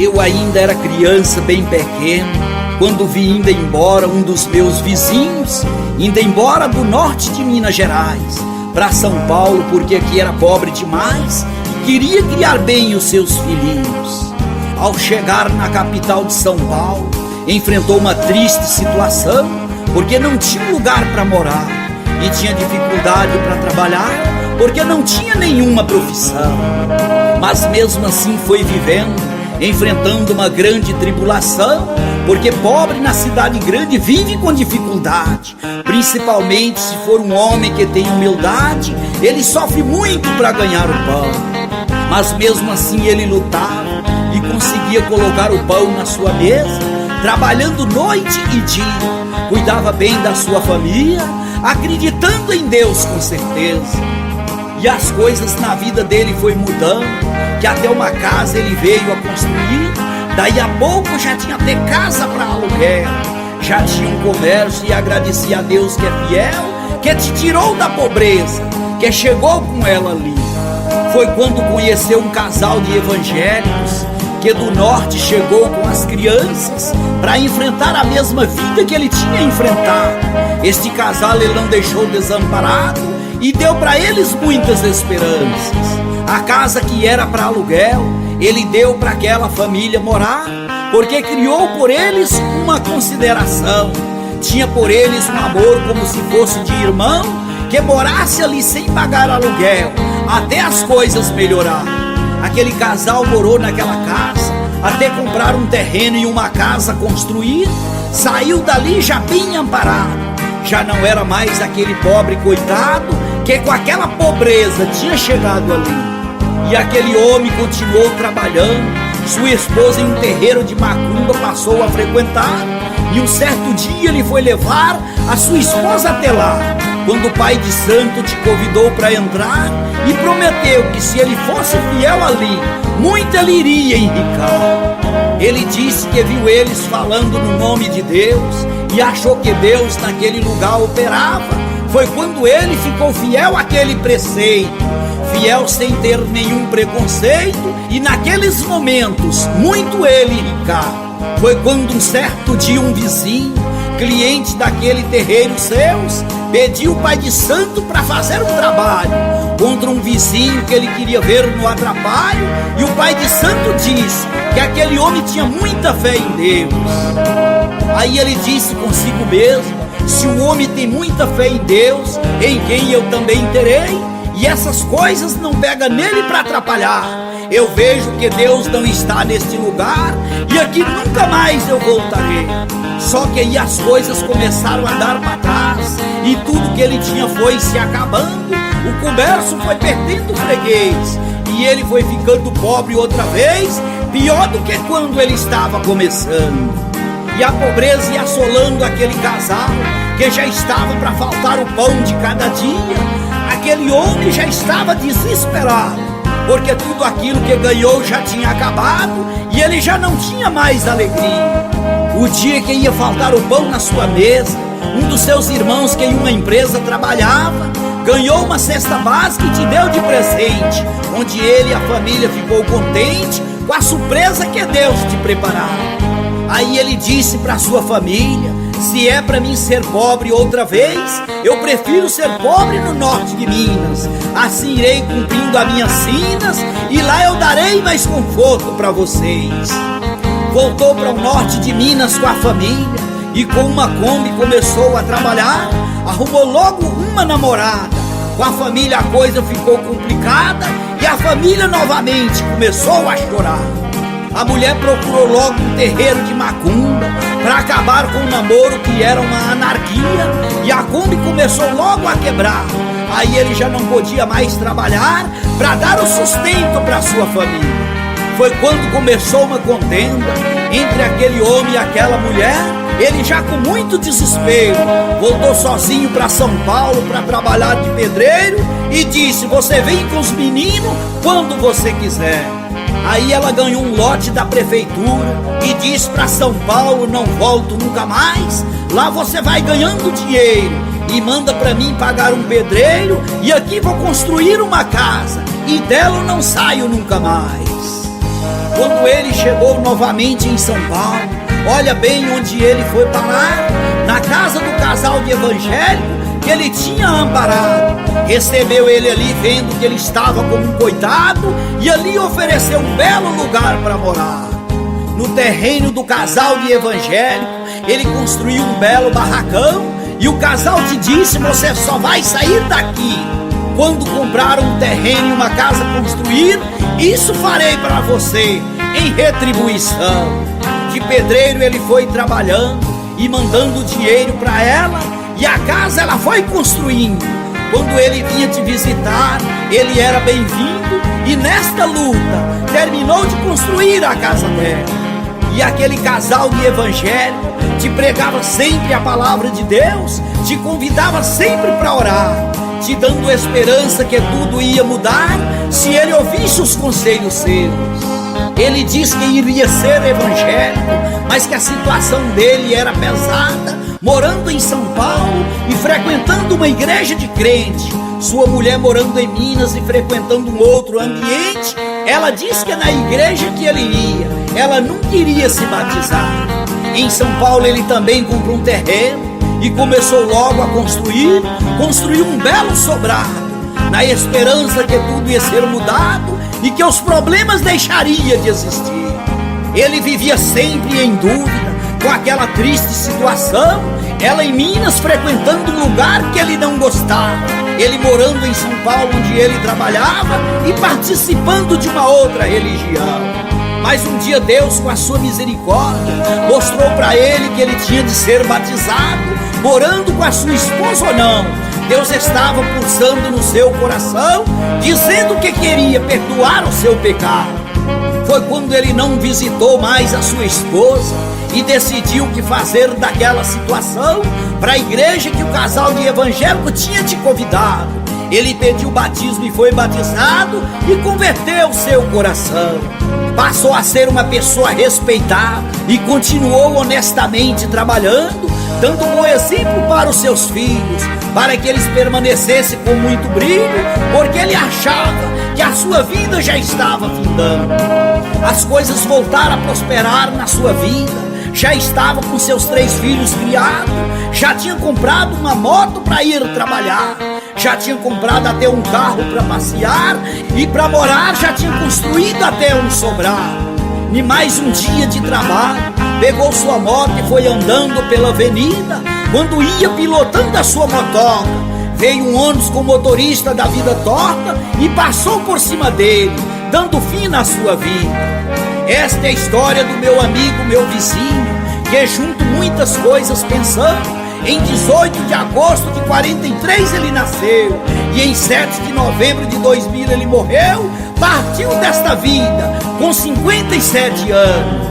Eu ainda era criança, bem pequeno, quando vi indo embora um dos meus vizinhos, indo embora do norte de Minas Gerais, para São Paulo, porque aqui era pobre demais e queria criar bem os seus filhinhos. Ao chegar na capital de São Paulo, enfrentou uma triste situação, porque não tinha lugar para morar e tinha dificuldade para trabalhar, porque não tinha nenhuma profissão. Mas mesmo assim foi vivendo, enfrentando uma grande tribulação, porque pobre na cidade grande vive com dificuldade, principalmente se for um homem que tem humildade, ele sofre muito para ganhar o pão. Mas mesmo assim ele lutava e conseguia colocar o pão na sua mesa, trabalhando noite e dia, cuidava bem da sua família, acreditando em Deus com certeza. E as coisas na vida dele foi mudando, que até uma casa ele veio a construir, daí a pouco já tinha até casa para aluguel, já tinha um comércio e agradecia a Deus que é fiel, que te tirou da pobreza, que chegou com ela ali. Foi quando conheceu um casal de evangélicos, que do norte chegou com as crianças para enfrentar a mesma vida que ele tinha enfrentado. Este casal ele não deixou desamparado e deu para eles muitas esperanças. A casa que era para aluguel, ele deu para aquela família morar, porque criou por eles uma consideração, tinha por eles um amor como se fosse de irmão, que morasse ali sem pagar aluguel, até as coisas melhorar. Aquele casal morou naquela casa, até comprar um terreno e uma casa construir, saiu dali já bem amparado, já não era mais aquele pobre coitado, que com aquela pobreza tinha chegado ali. E aquele homem continuou trabalhando, sua esposa em um terreiro de macumba passou a frequentar, e um certo dia ele foi levar a sua esposa até lá, quando o pai de santo te convidou para entrar e prometeu que se ele fosse fiel ali, muito ele iria enricar. Ele disse que viu eles falando no nome de Deus e achou que Deus naquele lugar operava. Foi quando ele ficou fiel àquele preceito, fiel sem ter nenhum preconceito, e naqueles momentos muito ele enricar. Foi quando um certo dia um vizinho, cliente daquele terreiro seus, pediu o pai de santo para fazer um trabalho contra um vizinho que ele queria ver no atrapalho, e o pai de santo disse que aquele homem tinha muita fé em Deus. Aí ele disse consigo mesmo: se o homem tem muita fé em Deus, em quem eu também terei, e essas coisas não pegam nele para atrapalhar. Eu vejo que Deus não está neste lugar e aqui nunca mais eu voltarei. Só que aí as coisas começaram a dar para trás e tudo que ele tinha foi se acabando. O comércio foi perdendo freguês e ele foi ficando pobre outra vez, pior do que quando ele estava começando. E a pobreza ia assolando aquele casal, que já estava para faltar o pão de cada dia. Aquele homem já estava desesperado, porque tudo aquilo que ganhou já tinha acabado e ele já não tinha mais alegria. O dia que ia faltar o pão na sua mesa, um dos seus irmãos que em uma empresa trabalhava, ganhou uma cesta básica e te deu de presente, onde ele e a família ficou contente com a surpresa que Deus te preparava. Aí ele disse para sua família: se é para mim ser pobre outra vez, eu prefiro ser pobre no norte de Minas. Assim irei cumprindo as minhas sinas e lá eu darei mais conforto para vocês. Voltou para o norte de Minas com a família e com uma Kombi começou a trabalhar. Arrumou logo uma namorada. Com a família a coisa ficou complicada e a família novamente começou a chorar. A mulher procurou logo um terreiro de macumba para acabar com o namoro, que era uma anarquia, e a Kombi começou logo a quebrar. Aí ele já não podia mais trabalhar para dar o sustento para sua família. Foi quando começou uma contenda entre aquele homem e aquela mulher. Ele já com muito desespero voltou sozinho para São Paulo para trabalhar de pedreiro e disse: você vem com os meninos quando você quiser. Aí ela ganhou um lote da prefeitura e disse: para São Paulo não volto nunca mais, lá você vai ganhando dinheiro e manda para mim pagar um pedreiro, e aqui vou construir uma casa e dela eu não saio nunca mais. Quando ele chegou novamente em São Paulo, olha bem onde ele foi parar, na casa do casal de evangélico que ele tinha amparado. Recebeu ele ali, vendo que ele estava como um coitado, e ali ofereceu um belo lugar para morar. No terreno do casal de evangélico, ele construiu um belo barracão, e o casal te disse: você só vai sair daqui quando comprar um terreno e uma casa construir, isso farei para você em retribuição. De pedreiro ele foi trabalhando e mandando dinheiro para ela, e a casa ela foi construindo. Quando ele vinha te visitar, ele era bem-vindo, e nesta luta terminou de construir a casa dela. E aquele casal de evangélico te pregava sempre a palavra de Deus, te convidava sempre para orar, te dando esperança que tudo ia mudar se ele ouvisse os conselhos seus. Ele disse que iria ser evangélico, mas que a situação dele era pesada, morando em São Paulo e frequentando uma igreja de crente. Sua mulher morando em Minas e frequentando um outro ambiente. Ela disse que na igreja que ele ia, ela não queria se batizar. Em São Paulo ele também comprou um terreno e começou logo a construiu um belo sobrado, na esperança que tudo ia ser mudado e que os problemas deixariam de existir. Ele vivia sempre em dúvida, com aquela triste situação, ela em Minas frequentando um lugar que ele não gostava, ele morando em São Paulo onde ele trabalhava e participando de uma outra religião. Mas um dia Deus, com a sua misericórdia, mostrou para ele que ele tinha de ser batizado, morando com a sua esposa ou não. Deus estava pulsando no seu coração, dizendo que queria perdoar o seu pecado. Foi quando ele não visitou mais a sua esposa e decidiu que fazer daquela situação para a igreja que o casal de evangélico tinha te convidado. Ele pediu batismo e foi batizado e converteu seu coração. Passou a ser uma pessoa respeitada e continuou honestamente trabalhando, dando um bom exemplo para os seus filhos, para que eles permanecessem com muito brilho, porque ele achava que a sua vida já estava findando. As coisas voltaram a prosperar na sua vida, já estava com seus 3 filhos criados, já tinha comprado uma moto para ir trabalhar, já tinha comprado até um carro para passear, e para morar já tinha construído até um sobrado. E mais um dia de trabalho, pegou sua moto e foi andando pela avenida. Quando ia pilotando a sua motoca, veio um ônibus com o motorista da vida torta e passou por cima dele, dando fim na sua vida. Esta é a história do meu amigo, meu vizinho, que junto muitas coisas pensando, em 18 de agosto de 43 ele nasceu, e em 7 de novembro de 2000 ele morreu, partiu desta vida com 57 anos.